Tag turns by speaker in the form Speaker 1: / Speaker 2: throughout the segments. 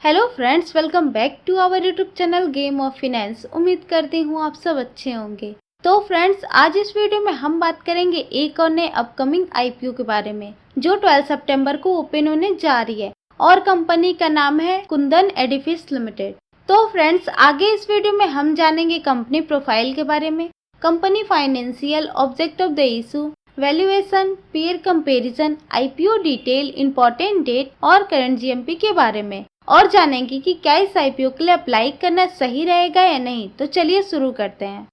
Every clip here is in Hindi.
Speaker 1: Hello friends, welcome back to our YouTube channel game of finance. उम्मीद करती हूँ आप सब अच्छे होंगे। तो फ्रेंड्स, आज इस वीडियो में हम बात करेंगे एक और नए अपकमिंग आईपीओ के बारे में जो 12 सितंबर को ओपन होने जा रही है और कंपनी का नाम है कुंदन एडिफिस लिमिटेड। तो फ्रेंड्स, आगे इस वीडियो में हम जानेंगे कंपनी प्रोफाइल के बारे में, company financial, object of the issue, valuation, peer comparison, IPO detail, important date और करंट जीएमपी के बारे में, और जानेंगे कि क्या इस आईपीओ के लिए अप्लाई करना सही रहेगा या नहीं। तो चलिए शुरू करते हैं।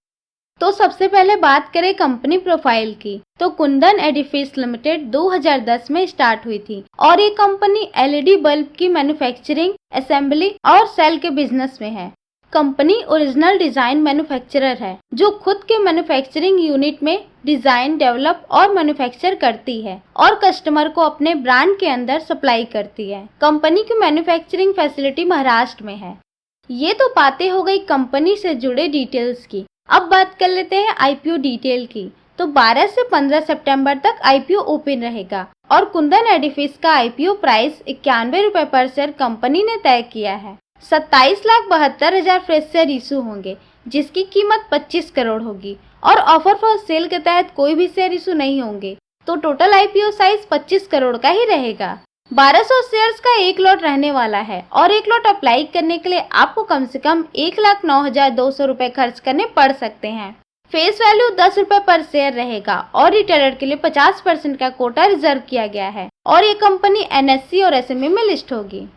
Speaker 1: तो सबसे पहले बात करें कंपनी प्रोफाइल की, तो कुंदन एडिफिस लिमिटेड 2010 में स्टार्ट हुई थी और ये कंपनी एलईडी बल्ब की मैन्युफैक्चरिंग, असेंबली और सेल के बिजनेस में है। कंपनी ओरिजिनल डिजाइन मैन्युफैक्चरर है जो खुद के मैन्युफैक्चरिंग यूनिट में डिजाइन, डेवलप और मैन्युफैक्चर करती है और कस्टमर को अपने ब्रांड के अंदर सप्लाई करती है। कंपनी की मैन्युफैक्चरिंग फैसिलिटी महाराष्ट्र में है। ये तो बातें हो गई कंपनी से जुड़े डिटेल्स की। अब बात कर लेते हैं आईपीओ डिटेल की। तो 12 से 15 सितंबर तक आईपीओ ओपन रहेगा और कुंदन एडिफिस का आईपीओ प्राइस 91 रुपए पर शेयर कंपनी ने तय किया है। 27,72,000 फ्रेश शेयर इशू होंगे जिसकी कीमत 25 करोड़ होगी और ऑफर फॉर सेल के तहत कोई भी शेयर इशू नहीं होंगे। तो टोटल आईपीओ साइज 25 करोड़ का ही रहेगा। 1200 शेयर्स का एक लॉट रहने वाला है और एक लॉट अप्लाई करने के लिए आपको कम से कम 1,09,200 रुपए खर्च करने पड़ सकते हैं। फेस वैल्यू 10 रुपए पर शेयर रहेगा और रिटेलर के लिए 50% का कोटा रिजर्व किया गया है और ये कंपनी एनएससी और एसएमई में लिस्ट होगी।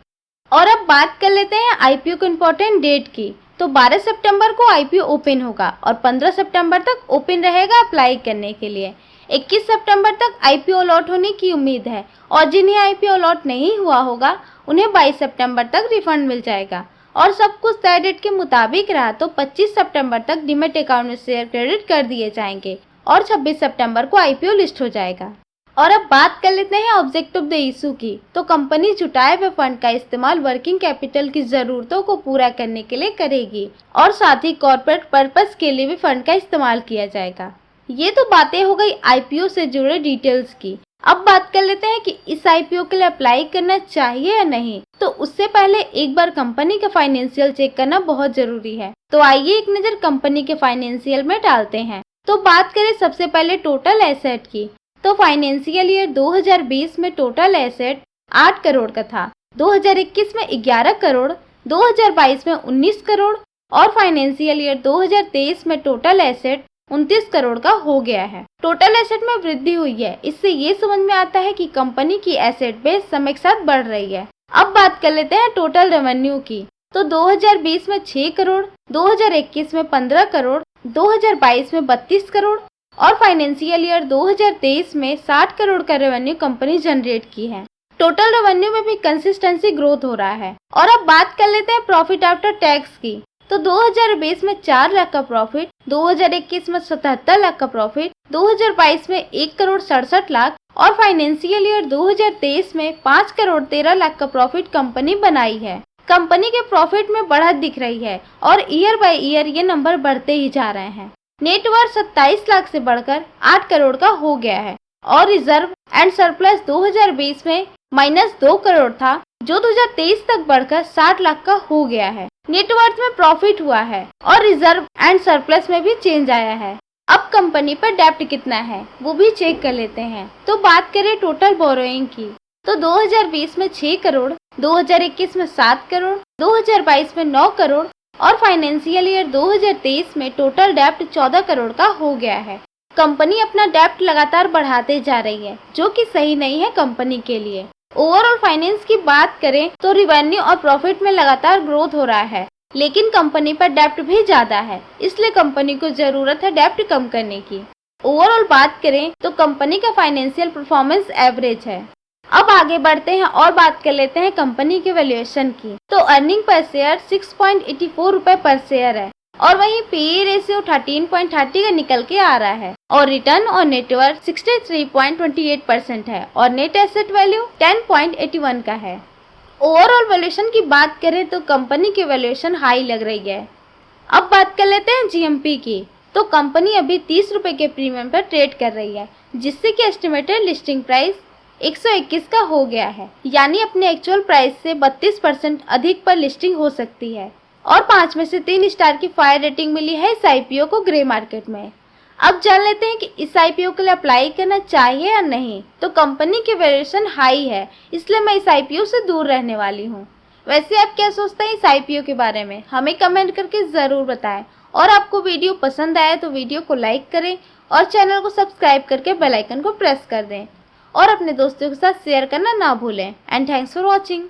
Speaker 1: और अब बात कर लेते हैं आईपीओ के इम्पोर्टेंट डेट की। तो 12 सितंबर को आईपीओ ओपन होगा और 15 सितंबर तक ओपन रहेगा अप्लाई करने के लिए। 21 सितंबर तक आईपीओ अलॉट होने की उम्मीद है और जिन्हें आईपीओ अलॉट नहीं हुआ होगा उन्हें 22 सितंबर तक रिफंड मिल जाएगा और सब कुछ तय डेट के मुताबिक रहा तो 25 सितंबर तक डीमैट अकाउंट में शेयर क्रेडिट कर दिए जाएंगे और 26 सितंबर को आईपीओ लिस्ट हो जाएगा। और अब बात कर लेते हैं ऑब्जेक्ट ऑफ द इशू की। तो कंपनी जुटाए हुए फंड का इस्तेमाल वर्किंग कैपिटल की जरूरतों को पूरा करने के लिए करेगी और साथ ही कॉर्पोरेट पर्पस के लिए भी फंड का इस्तेमाल किया जाएगा। ये तो बातें हो गई आईपीओ से जुड़े डिटेल्स की। अब बात कर लेते हैं कि इस आईपीओ के लिए अप्लाई करना चाहिए या नहीं। तो उससे पहले एक बार कंपनी का फाइनेंशियल चेक करना बहुत जरूरी है। तो आइए एक नजर कंपनी के फाइनेंशियल में डालते हैं। तो बात करें सबसे पहले टोटल एसेट की। तो फाइनेंशियल ईयर 2020 में टोटल एसेट 8 करोड़ का था, 2021 में 11 करोड़, 2022 में 19 करोड़ और फाइनेंशियल ईयर 2023 में टोटल एसेट 29 करोड़ का हो गया है। टोटल एसेट में वृद्धि हुई है। इससे ये समझ में आता है कि कंपनी की एसेट बेस समय के साथ बढ़ रही है। अब बात कर लेते हैं टोटल रेवेन्यू की। तो 2020 में 6 करोड़, 2021 में 15 करोड़, 2022 में 32 करोड़ और फाइनेंशियल ईयर 2023 में 60 करोड़ का रेवेन्यू कंपनी जनरेट की है। टोटल रेवेन्यू में भी कंसिस्टेंसी ग्रोथ हो रहा है। और अब बात कर लेते हैं प्रॉफिट आफ्टर टैक्स की। तो 2020 में 4 लाख का प्रॉफिट, 2021 में 77 लाख का प्रॉफिट, 2022 में 1 करोड़ 67 लाख और फाइनेंशियल ईयर 2023 में 5 करोड़ 13 लाख का प्रॉफिट कंपनी बनाई है। कंपनी के प्रॉफिट में बढ़त दिख रही है और ईयर बाय ईयर ये नंबर बढ़ते ही जा रहे हैं। नेटवर्थ 27 लाख से बढ़कर 8 करोड़ का हो गया है और रिजर्व एंड सरप्लस 2020 में -2 करोड़ था जो 2023 तक बढ़कर 60 लाख का हो गया है। नेटवर्थ में प्रॉफिट हुआ है और रिजर्व एंड सरप्लस में भी चेंज आया है। अब कंपनी पर डेप्ट कितना है वो भी चेक कर लेते हैं। तो बात करें टोटल बोरोइंग की। तो 2020 में 6 करोड़, 2021 में 7 करोड़, 2022 में 9 करोड़ और फाइनेंशियल ईयर 2023 में टोटल डेप्ट 14 करोड़ का हो गया है। कंपनी अपना डेप्ट लगातार बढ़ाते जा रही है जो कि सही नहीं है कंपनी के लिए। ओवरऑल फाइनेंस की बात करें तो रिवेन्यू और प्रॉफिट में लगातार ग्रोथ हो रहा है लेकिन कंपनी पर डेप्ट भी ज्यादा है, इसलिए कंपनी को जरूरत है डेप्ट कम करने की। ओवरऑल बात करें तो कंपनी का फाइनेंशियल परफॉर्मेंस एवरेज है। अब आगे बढ़ते हैं और बात कर लेते हैं कंपनी के वैल्यूएशन की। तो अर्निंग पर शेयर 6.84 रुपए पर शेयर है और वहीं पीई रेशियो 13.30 का निकल के आ रहा है और रिटर्न और नेटवर्थ 63.28% है और नेट एसेट वैल्यू 10.81 का है। ओवरऑल वैल्यूएशन की बात करें तो कंपनी की वैल्यूएशन हाई लग रही है। अब बात कर लेते हैं जीएमपी की। तो कंपनी अभी 30 रुपए के प्रीमियम पर ट्रेड कर रही है जिससे कि एस्टिमेटेड लिस्टिंग प्राइस 121 का हो गया है, यानी अपने एक्चुअल प्राइस से 32% अधिक पर लिस्टिंग हो सकती है। और 5 में से 3 स्टार की फायर रेटिंग मिली है इस आईपीओ को ग्रे मार्केट में। अब जान लेते हैं कि इस आईपीओ के लिए अप्लाई करना चाहिए या नहीं। तो कंपनी की वैल्यूएशन हाई है, इसलिए मैं इस आईपीओ से दूर रहने वाली हूँ। वैसे आप क्या सोचते हैं इस आईपीओ के बारे में, हमें कमेंट करके ज़रूर बताएं। और आपको वीडियो पसंद आया तो वीडियो को लाइक करें और चैनल को सब्सक्राइब करके बेल आइकन को प्रेस कर दें और अपने दोस्तों के साथ शेयर करना ना भूलें। And thanks for watching.